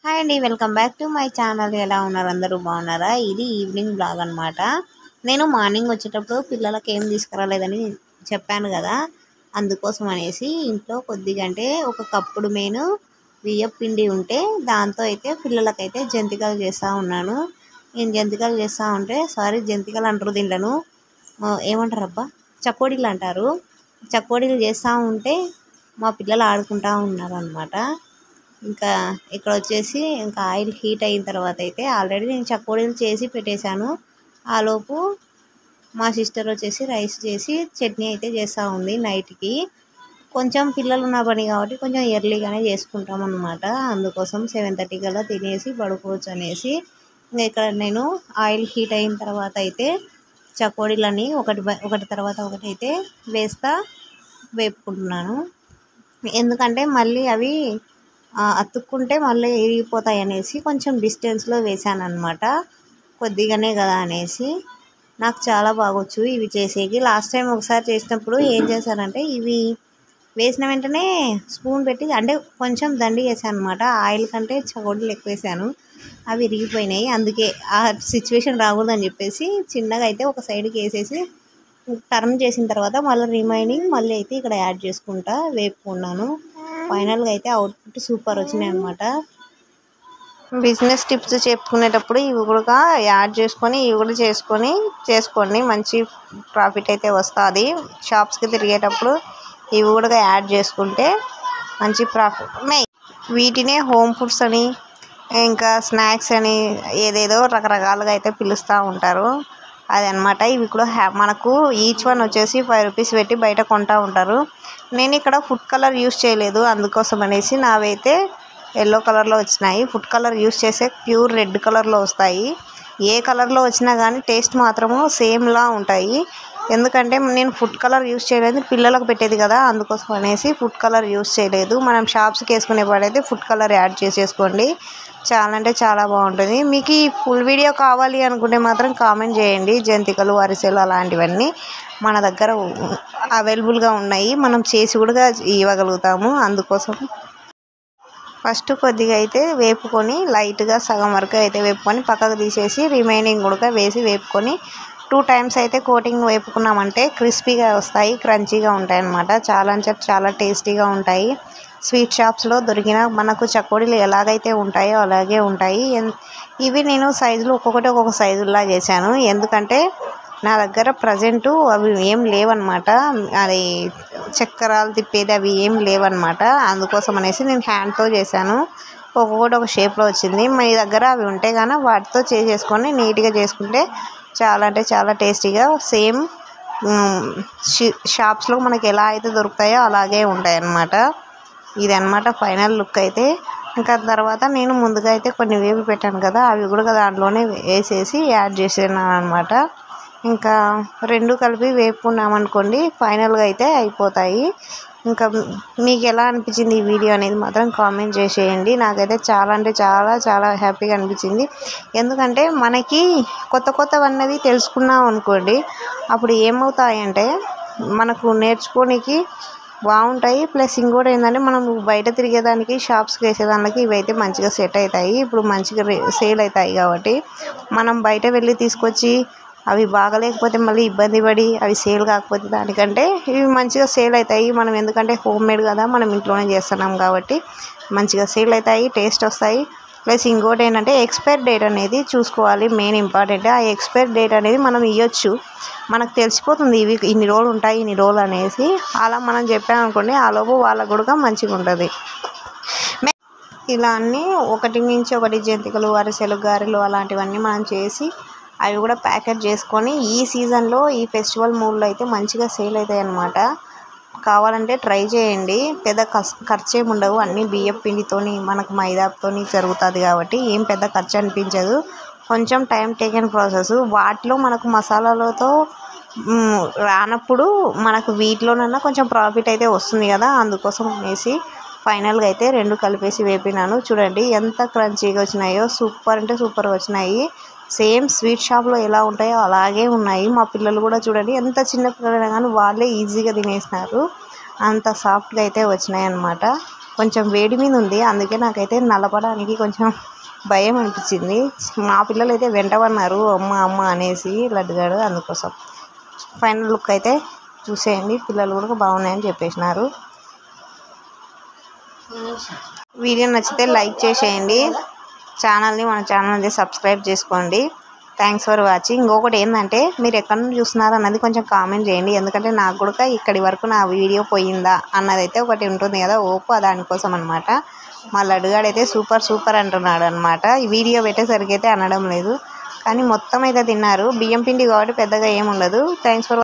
Hi అండి, welcome back to my channel. ఎలా ఉన్నారు? అందరూ బాగున్నారా? ఇది ఈవినింగ్ బ్లాగ్ అనమాట. నేను మార్నింగ్ వచ్చేటప్పుడు పిల్లలకి ఏం తీసుకురాలేదని చెప్పాను కదా, అందుకోసం అనేసి ఇంట్లో కొద్దిగా అంటే ఒక కప్పుడు నేను బియ్యం పిండి ఉంటే దాంతో అయితే పిల్లలకైతే జంతికలు చేస్తూ ఉన్నాను. నేను జంతికలు చేస్తూ ఉంటే జంతికలు అంటారు, దీంట్లను ఏమంటారు అబ్బా, చకోడీలు అంటారు. చకోడీలు చేస్తూ ఉంటే మా పిల్లలు ఆడుకుంటూ ఉన్నారు అనమాట. ఇంకా ఇక్కడ వచ్చేసి ఇంకా ఆయిల్ హీట్ అయిన తర్వాత అయితే ఆల్రెడీ నేను చకోడీలు చేసి పెట్టేశాను. ఆలోపు మా సిస్టర్ వచ్చేసి రైస్ చేసి చట్నీ అయితే చేస్తూ ఉంది నైట్కి. కొంచెం పిల్లలు ఉన్న పని కాబట్టి కొంచెం ఎర్లీగానే చేసుకుంటాం అనమాట. అందుకోసం 7:30 కల్లా తినేసి పడుకోవచ్చు అనేసి ఇంకా ఇక్కడ నేను ఆయిల్ హీట్ అయిన తర్వాత అయితే చకోడీలని ఒకటి తర్వాత ఒకటి అయితే వేపుకుంటున్నాను. ఎందుకంటే మళ్ళీ అవి అతుక్కుంటే మళ్ళీ ఇరిగిపోతాయి అనేసి కొంచెం డిస్టెన్స్లో వేసాను అనమాట. కొద్దిగానే కదా అనేసి. నాకు చాలా బాగొచ్చు ఇవి చేసేకి. లాస్ట్ టైం ఒకసారి చేసినప్పుడు ఏం చేశానంటే ఇవి వేసిన వెంటనే స్పూన్ పెట్టి అంటే కొంచెం దండి వేసాను అనమాట. ఆయిల్ కంటే చకోడీలు ఎక్కువ వేసాను, అవి ఇరిగిపోయినాయి. అందుకే ఆ సిచ్యువేషన్ రాకూడదని చెప్పేసి చిన్నగా అయితే ఒక సైడ్కి వేసేసి టర్న్ చేసిన తర్వాత మళ్ళీ రిమైనింగ్ మళ్ళీ అయితే ఇక్కడ యాడ్ చేసుకుంటా వేపుకున్నాను. ఫైనల్గా అయితే అవుట్పుట్ సూపర్ వచ్చినాయి అనమాట. బిజినెస్ టిప్స్ చెప్పుకునేటప్పుడు ఇవి కూడా యాడ్ చేసుకొని ఇవి కూడా చేసుకోండి, మంచి ప్రాఫిట్ అయితే వస్తుంది. షాప్స్కి తిరిగేటప్పుడు ఇవి కూడా యాడ్ చేసుకుంటే మంచి ప్రాఫిట్ ఉన్నాయి. వీటినే హోమ్ ఫుడ్స్ అని ఇంకా స్నాక్స్ అని ఏదేదో రకరకాలుగా అయితే పిలుస్తూ ఉంటారు. అదనమాట. ఇవి కూడా మనకు ఈచ్ వన్ వచ్చేసి 5 రూపీస్ పెట్టి బయట కొంటూ ఉంటారు. నేను ఇక్కడ ఫుడ్ కలర్ యూస్ చేయలేదు, అందుకోసం అనేసి నావైతే ఎల్లో కలర్లో వచ్చినాయి. ఫుడ్ కలర్ యూస్ చేసే ప్యూర్ రెడ్ కలర్లో వస్తాయి. ఏ కలర్లో వచ్చినా కానీ టేస్ట్ మాత్రము సేమ్లా ఉంటాయి. ఎందుకంటే నేను ఫుడ్ కలర్ యూస్ చేయలేదు, పిల్లలకు పెట్టేది కదా, అందుకోసం అనేసి ఫుడ్ కలర్ యూస్ చేయలేదు. మనం షాప్స్కి వేసుకునే పాడైతే ఫుడ్ కలర్ యాడ్ చేసేసుకోండి, చాలా అంటే చాలా బాగుంటుంది. మీకు ఈ ఫుల్ వీడియో కావాలి అనుకుంటే మాత్రం కామెంట్ చేయండి. జంతికలు, అరిసెలు అలాంటివన్నీ మన దగ్గర అవైలబుల్గా ఉన్నాయి, మనం చేసి కూడా ఇవ్వగలుగుతాము. అందుకోసం ఫస్ట్ కొద్దిగా అయితే వేపుకొని లైట్గా సగం వరకు అయితే వేపుకొని పక్కకు తీసేసి రిమైనింగ్ కూడా వేసి వేపుకొని 2 టైమ్స్ అయితే కోటింగ్ వేపుకున్నామంటే క్రిస్పీగా వస్తాయి, క్రంచీగా ఉంటాయి అన్నమాట. చాలా అంటే చాలా టేస్టీగా ఉంటాయి. స్వీట్ షాప్స్లో దొరికిన మనకు చకోడీలు ఎలాగైతే ఉంటాయో అలాగే ఉంటాయి. ఇవి నేను సైజులు ఒక్కొక్కటి ఒక్కొక్క సైజులా చేశాను, ఎందుకంటే నా దగ్గర ప్రజెంటు అవి ఏం లేవన్నమాట. అది చక్రాలు తిప్పేది అవి ఏం లేవన్నమాట. అందుకోసం అనేసి నేను హ్యాండ్తో చేశాను. ఒక్కొక్కటి ఒక షేప్లో వచ్చింది. మీ దగ్గర అవి ఉంటే కానీ వాటితో చేసేసుకొని నీట్గా చేసుకుంటే చాలా అంటే చాలా టేస్టీగా సేమ్ షాప్స్లో మనకి ఎలా అయితే దొరుకుతాయో అలాగే ఉంటాయి అన్నమాట. ఇది అన్నమాట ఫైనల్ లుక్ అయితే. ఇంకా తర్వాత నేను ముందుగా అయితే కొన్ని వేపి పెట్టాను కదా, అవి కూడా దాంట్లోనే వేసేసి యాడ్ చేసాను అనమాట. ఇంకా రెండు కలిపి వేపుకున్నామనుకోండి ఫైనల్గా అయితే అయిపోతాయి. ఇంకా మీకు ఎలా అనిపించింది ఈ వీడియో అనేది మాత్రం కామెంట్ చేసేయండి. నాకైతే చాలా అంటే చాలా చాలా హ్యాపీగా అనిపించింది. ఎందుకంటే మనకి కొత్తవన్నది తెలుసుకున్నాం అనుకోండి, అప్పుడు ఏమవుతాయంటే మనకు నేర్చుకోనికి బాగుంటాయి. ప్లస్ ఇంకోటి ఏంటంటే మనం బయట తిరిగేదానికి షాప్స్కి వేసేదానికి ఇవైతే మంచిగా సెట్ అవుతాయి. ఇప్పుడు మంచిగా సేల్ అవుతాయి కాబట్టి మనం బయట వెళ్ళి తీసుకొచ్చి అవి బాగలేకపోతే మళ్ళీ ఇబ్బంది పడి అవి సేల్ కాకపోతే దానికంటే ఇవి మంచిగా సేల్ అవుతాయి. మనం ఎందుకంటే హోమ్ మేడ్ కదా, మనం ఇంట్లోనే చేస్తున్నాం కాబట్టి మంచిగా సేల్ అవుతాయి, టేస్ట్ వస్తాయి. ప్లస్ ఇంకోటి ఏంటంటే ఎక్స్పైర్ డేట్ అనేది చూసుకోవాలి, మెయిన్ ఇంపార్టెంట్. ఆ ఎక్స్పైర్ డేట్ అనేది మనం ఇవ్వచ్చు, మనకు తెలిసిపోతుంది ఇవి ఇన్ని రోజులు ఉంటాయి ఇన్ని రోజులు అనేసి. అలా మనం చెప్పామనుకోండి ఆ లోపు వాళ్ళకు కూడా మంచిగా ఉంటుంది. ఇలా అన్నీ ఒకటి మించి ఒకటి జంతికలు, అరిసెలు, గారెలు అలాంటివన్నీ మనం చేసి అవి కూడా ప్యాకెట్ చేసుకొని ఈ సీజన్లో ఈ ఫెస్టివల్ మూడ్లో అయితే మంచిగా సేల్ అవుతాయి అన్నమాట. కావాలంటే ట్రై చేయండి. పెద్ద ఖర్చు ఏమి ఉండవు, అన్నీ బియ్యం పిండితోని మనకు మైదాతోని జరుగుతుంది కాబట్టి ఏం పెద్ద ఖర్చు అనిపించదు. కొంచెం టైం టేకెన్ ప్రాసెస్. వాటిలో మనకు మసాలాలతో రానప్పుడు మనకు వీటిలోనన్నా కొంచెం ప్రాఫిట్ అయితే వస్తుంది కదా, అందుకోసం అనేసి ఫైనల్గా అయితే రెండు కలిపేసి వేపినాను. చూడండి ఎంత క్రంచీగా వచ్చినాయో, సూపర్ అంటే సూపర్ వచ్చినాయి. సేమ్ స్వీట్ షాప్లో ఎలా ఉంటాయో అలాగే ఉన్నాయి. మా పిల్లలు కూడా చూడండి, ఎంత చిన్న పిల్లలైనా కానీ వాళ్ళే ఈజీగా తినేసినారు, అంత సాఫ్ట్గా అయితే వచ్చినాయి అన్నమాట. కొంచెం వేడి మీద ఉంది, అందుకే నాకైతే నలపడానికి కొంచెం భయం అనిపించింది. మా పిల్లలు అయితే వెంటబడినారు అమ్మ అమ్మ అనేసి లడ్డుగాడు. అందుకోసం ఫైనల్ లుక్ అయితే చూసేయండి. పిల్లలు కూడా బాగున్నాయని చెప్పేసినారు. వీడియో నచ్చితే లైక్ చేసేయండి. మన ఛానల్ని సబ్స్క్రైబ్ చేసుకోండి. Thanks for watching. ఇంకొకటి ఏంటంటే మీరు ఎక్కడ నుంచి చూస్తున్నారు అన్నది కొంచెం కామెంట్ చేయండి. ఎందుకంటే నాకు కూడా ఇక్కడి వరకు నా వీడియో పోయిందా అన్నదైతే ఒకటి ఉంటుంది కదా ఓపు, దానికోసం అనమాట. మా లడ్డుగాడైతే సూపర్ అంటున్నాడు అనమాట. ఈ వీడియో పెట్టేసరికి అయితే అనడం లేదు, కానీ మొత్తం అయితే తిన్నారు. బియ్యం పిండి కాబట్టి పెద్దగా ఏముండదు. Thanks for